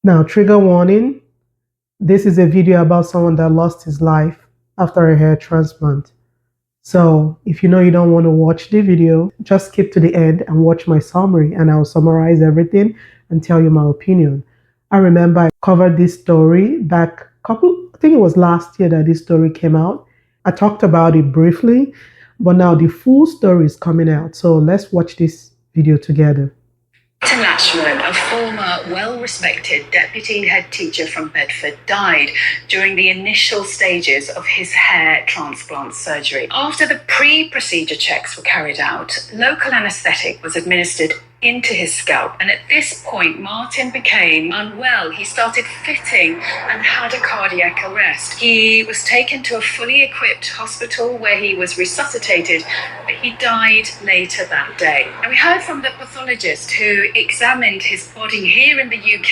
Now, trigger warning. This is a video about someone that lost his life after a hair transplant. So if you know you don't want to watch the video, just skip to the end and watch my summary, and I'll summarize everything and tell you my opinion. I remember I covered this story back I think it was last year that this story came out. I talked about it briefly, but now the full story is coming out. So let's watch this video together. Lashman, a former well-respected deputy head teacher from Bedford, died during the initial stages of his hair transplant surgery. After the pre-procedure checks were carried out, local anaesthetic was administered into his scalp, and at this point Martin became unwell. He started fitting and had a cardiac arrest. He was taken to a fully equipped hospital where he was resuscitated, but he died later that day. And we heard from the pathologist who examined his body here in the UK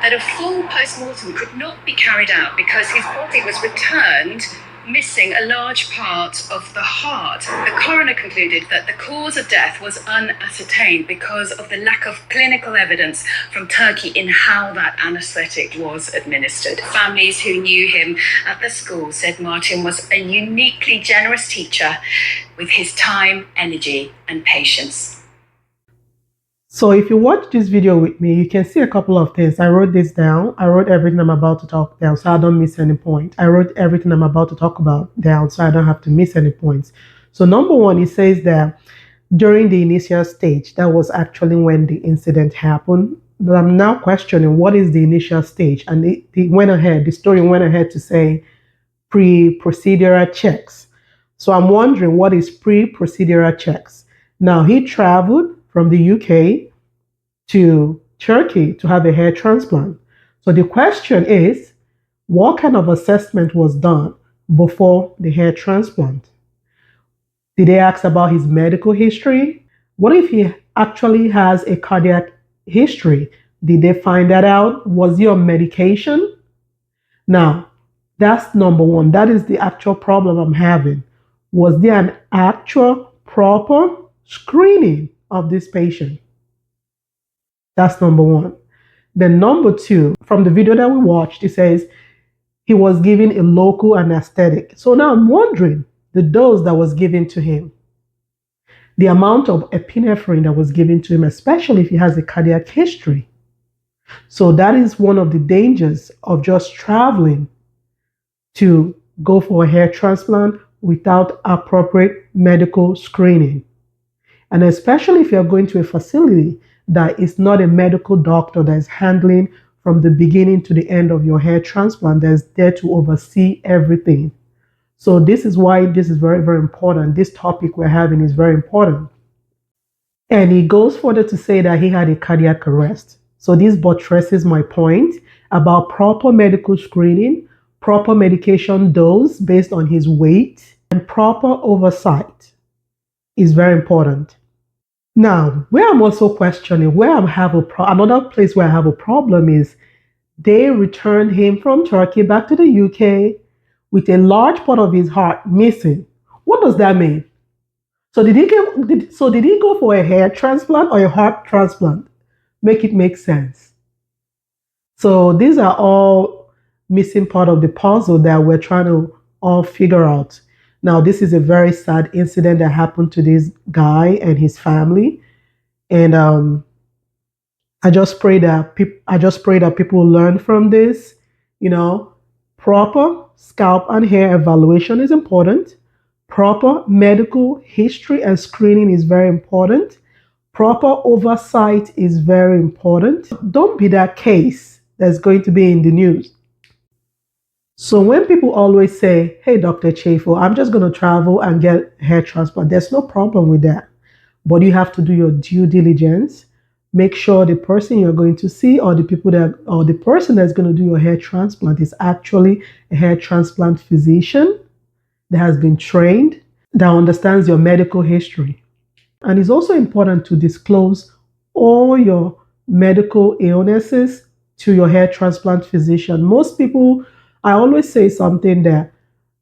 that a full post-mortem could not be carried out because his body was returned missing a large part of the heart. The coroner concluded that the cause of death was unascertained because of the lack of clinical evidence from Turkey in how that anaesthetic was administered. Families who knew him at the school said Martin was a uniquely generous teacher with his time, energy, and patience. So if you watch this video with me, you can see a couple of things. I wrote this down. I wrote everything I'm about to talk down so I don't miss any point. I wrote everything I'm about to talk about down so I don't have to miss any points. So number one, it says that during the initial stage, that was actually when the incident happened. But I'm now questioning what is the initial stage. And the story went ahead to say pre-procedural checks. So I'm wondering what is pre-procedural checks. Now he traveled from the UK to Turkey to have a hair transplant. So the question is, what kind of assessment was done before the hair transplant? Did they ask about his medical history? What if he actually has a cardiac history? Did they find that out? Was he on medication? Now, that's number one. That is the actual problem I'm having. Was there an actual proper screening of this patient? That's number one. Then number two, from the video that we watched, it says he was given a local anesthetic. So now I'm wondering the dose that was given to him, the amount of epinephrine that was given to him, especially if he has a cardiac history. So that is one of the dangers of just traveling to go for a hair transplant without appropriate medical screening. And especially if you're going to a facility that is not a medical doctor that is handling from the beginning to the end of your hair transplant, that is there to oversee everything. So this is why this is very, very important. This topic we're having is very important. And he goes further to say that he had a cardiac arrest. So this buttresses my point about proper medical screening, proper medication dose based on his weight, and proper oversight is very important. Now, where I'm also questioning, another place where I have a problem is they returned him from Turkey back to the UK with a large part of his heart missing. What does that mean? So did he go for a hair transplant or a heart transplant? Make it make sense. So these are all missing part of the puzzle that we're trying to all figure out. Now, this is a very sad incident that happened to this guy and his family, and I just pray that people learn from this. You know, proper scalp and hair evaluation is important. Proper medical history and screening is very important. Proper oversight is very important. Don't be that case that's going to be in the news. So when people always say, hey, Dr. Chafo, I'm just going to travel and get hair transplant, there's no problem with that. But you have to do your due diligence. Make sure the person you're going to see or the person that's going to do your hair transplant is actually a hair transplant physician that has been trained, that understands your medical history. And it's also important to disclose all your medical illnesses to your hair transplant physician. Most people, I always say something that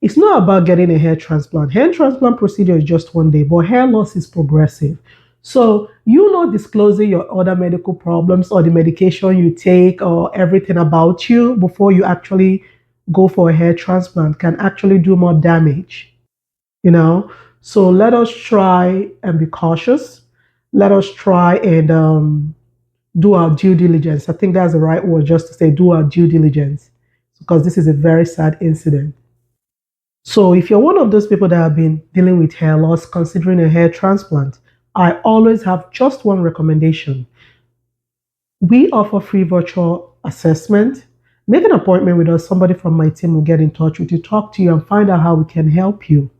it's not about getting a hair transplant. Hair transplant procedure is just one day, but hair loss is progressive. So, you not disclosing your other medical problems or the medication you take or everything about you before you actually go for a hair transplant can actually do more damage, you know? So, let us try and be cautious. Let us try and do our due diligence. I think that's the right word, just to say do our due diligence, because this is a very sad incident. So, if you're one of those people that have been dealing with hair loss, considering a hair transplant, I always have just one recommendation. We offer free virtual assessment. Make an appointment with us. Somebody from my team will get in touch with you, talk to you, and find out how we can help you.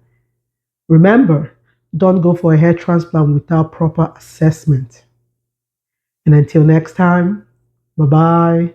Remember, don't go for a hair transplant without proper assessment. And until next time, bye bye.